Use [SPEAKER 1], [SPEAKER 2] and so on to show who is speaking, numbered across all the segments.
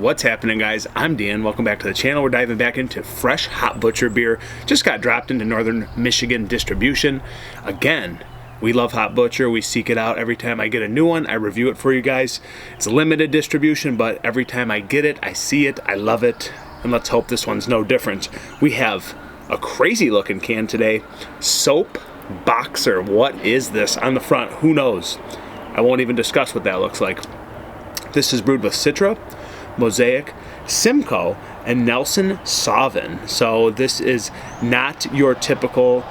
[SPEAKER 1] What's happening, guys? I'm Dan. Welcome back to the channel. We're diving back into fresh Hot Butcher beer. Just got dropped into Northern Michigan distribution. Again, we love Hot Butcher. We seek it out every time I get a new one. I review it for you guys. It's a limited distribution, but every time I get it, I see it, I love it. And let's hope this one's no different. We have a crazy looking can today. Soap Boxer. What is this on the front? Who knows? I won't even discuss what that looks like. This is brewed with Citra, Mosaic, Simcoe, and Nelson Sauvin. So this is not your typical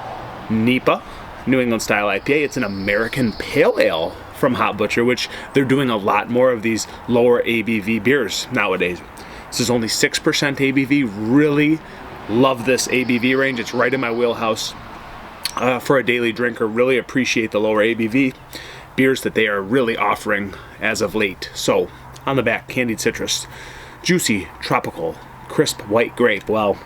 [SPEAKER 1] NEPA, New England style IPA. It's an American Pale Ale from Hot Butcher, which they're doing a lot more of these lower ABV beers nowadays. This is only 6% ABV. Really love this ABV range. It's right in my wheelhouse for a daily drinker. Really appreciate the lower ABV beers that they are really offering as of late. So on the back, candied citrus, juicy, tropical, crisp white grape. Well,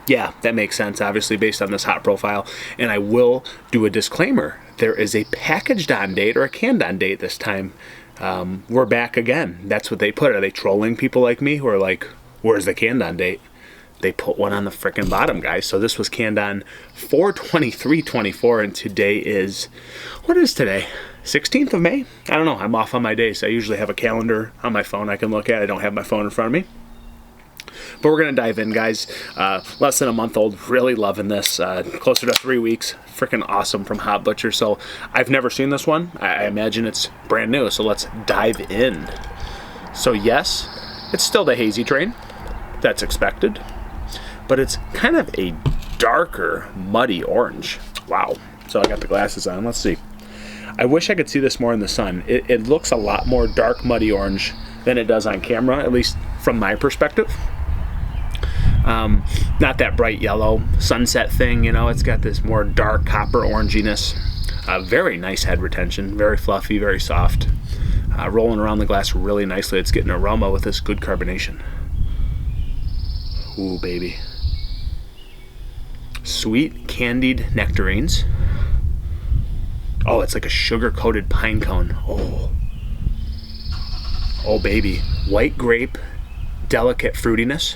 [SPEAKER 1] yeah, that makes sense, obviously, based on this hot profile. And I will do a disclaimer. There is a packaged on date or a canned on date this time. We're back again. That's what they put. Are they trolling people like me who are like, where's the canned on date? They put one on the frickin' bottom, guys. So this was canned on 4/23/24, and today is, what is today? 16th of May? I don't know. I'm off on my days. I usually have a calendar on my phone I can look at. I don't have my phone in front of me. But we're going to dive in, guys. Less than a month old. Really loving this. Closer to 3 weeks. Freaking awesome from Hot Butcher. So I've never seen this one. I imagine it's brand new. So let's dive in. So yes, it's still the Hazy train. That's expected. But it's kind of a darker, muddy orange. Wow. So I got the glasses on. Let's see. I wish I could see this more in the sun. It looks a lot more dark, muddy orange than it does on camera, at least from my perspective. Not that bright yellow sunset thing, you know. It's got this more dark copper oranginess. Very nice head retention. Very fluffy, very soft. Rolling around the glass really nicely. It's getting aroma with this good carbonation. Ooh, baby. Sweet candied nectarines. Oh, it's like a sugar-coated pine cone. Oh, baby. White grape, delicate fruitiness.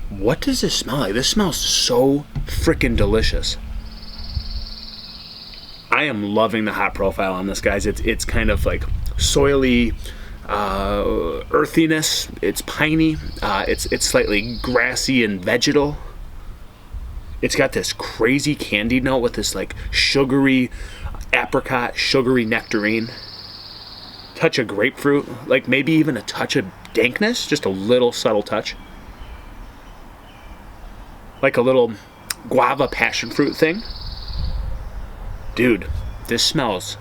[SPEAKER 1] What does this smell like? This smells so freaking delicious. I am loving the hot profile on this, guys. It's kind of like soily, earthiness. It's piney. It's slightly grassy and vegetal. It's got this crazy candy note with this like sugary apricot, sugary nectarine. Touch of grapefruit, like maybe even a touch of dankness, just a little subtle touch. Like a little guava passion fruit thing. Dude, this smells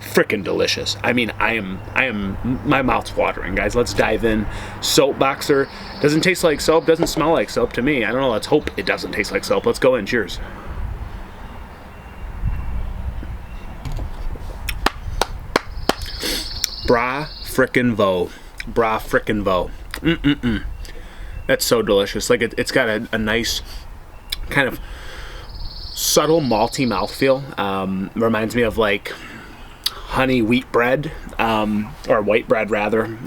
[SPEAKER 1] freaking delicious. I mean, I am, my mouth's watering, guys. Let's dive in. Soap Boxer. Doesn't taste like soap, doesn't smell like soap to me. I don't know, let's hope it doesn't taste like soap. Let's go in, cheers. Bra frickin' vo. Bra frickin' vo. That's so delicious. Like it's got a nice kind of subtle malty mouthfeel. Reminds me of like honey wheat bread, or white bread rather.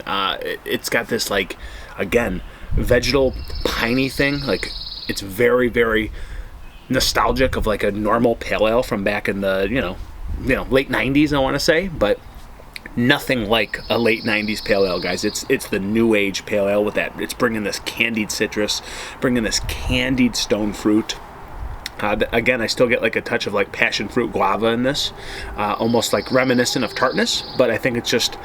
[SPEAKER 1] It's got this like, again, vegetal piney thing. Like it's very, very nostalgic of like a normal pale ale from back in the, you know, late 90s, I want to say, but nothing like a late 90s pale ale, guys. It's the new age pale ale with that. It's bringing this candied citrus, bringing this candied stone fruit. Again, I still get like a touch of like passion fruit guava in this, almost like reminiscent of tartness, but I think it's just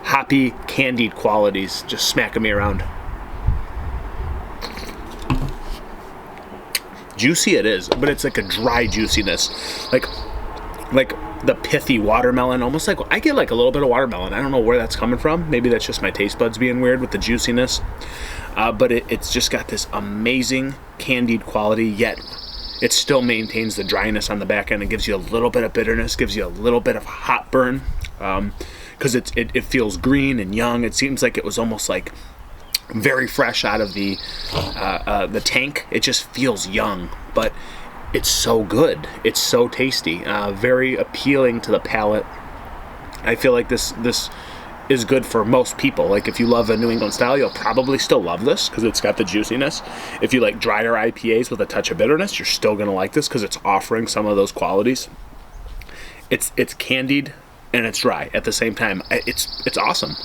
[SPEAKER 1] hoppy, candied qualities just smacking me around. Juicy it is, but it's like a dry juiciness, like the pithy watermelon, almost like I get like a little bit of watermelon. I don't know where that's coming from. Maybe that's just my taste buds being weird with the juiciness. But it's just got this amazing candied quality, yet it still maintains the dryness on the back end. It gives you a little bit of bitterness, gives you a little bit of hot burn, because it feels green and young. It seems like it was almost like very fresh out of the tank. It just feels young, but it's so good. It's so tasty. Very appealing to the palate. I feel like this is good for most people. Like if you love a New England style, you'll probably still love this because it's got the juiciness. If you like drier IPAs with a touch of bitterness, you're still going to like this because it's offering some of those qualities. It's candied and it's dry at the same time. It's awesome.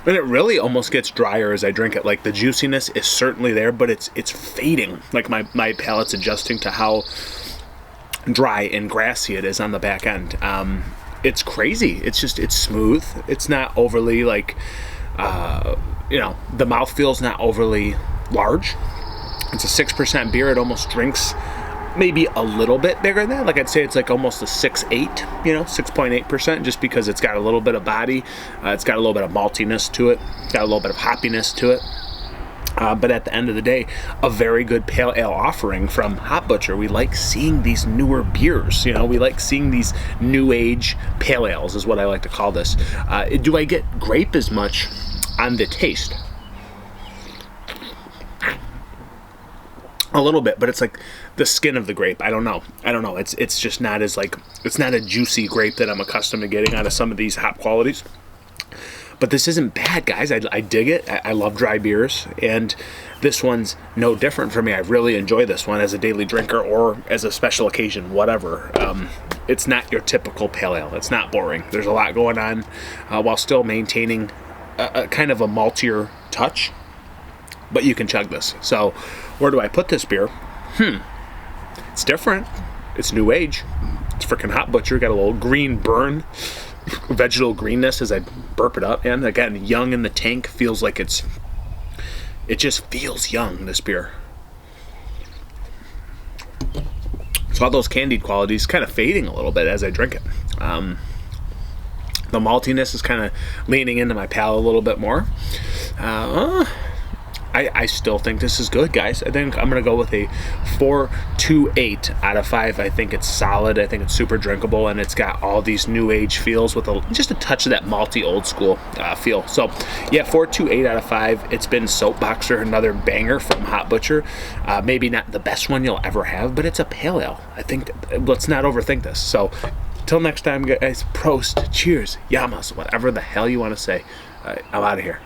[SPEAKER 1] And it really almost gets drier as I drink it. Like the juiciness is certainly there, but it's fading. Like my palate's adjusting to how dry and grassy it is on the back end. It's crazy. It's smooth. It's not overly like, the mouthfeel's not overly large. It's a 6% beer. It almost drinks maybe a little bit bigger than that. Like I'd say it's like almost a 6.8, 6.8%, just because it's got a little bit of body. It's got a little bit of maltiness to it. Got a little bit of hoppiness to it. But at the end of the day, a very good pale ale offering from Hop Butcher. We like seeing these newer beers. We like seeing these new age pale ales is what I like to call this. Do I get grape as much on the taste? A little bit, but it's like the skin of the grape. I don't know. It's just not as like, it's not a juicy grape that I'm accustomed to getting out of some of these hop qualities. But this isn't bad, guys. I dig it. I love dry beers, and this one's no different for me. I really enjoy this one as a daily drinker or as a special occasion, whatever. It's not your typical pale ale. It's not boring. There's a lot going on while still maintaining a kind of a maltier touch. But you can chug this. So where do I put this beer? It's different. It's new age. It's freaking Hop Butcher. Got a little green burn, vegetal greenness as I burp it up. And again, young in the tank. Feels like it just feels young, this beer. So all those candied qualities kind of fading a little bit as I drink it. The maltiness is kind of leaning into my palate a little bit more. I still think this is good, guys. I think I'm going to go with a 4.28 out of 5. I think it's solid. I think it's super drinkable, and it's got all these new age feels with just a touch of that malty old school feel. So, yeah, 4.28 out of 5. It's been Soapboxer, another banger from Hop Butcher. Maybe not the best one you'll ever have, but it's a pale ale. I think let's not overthink this. So, till next time, guys, prost, cheers, yamas, whatever the hell you want to say. I'm out of here.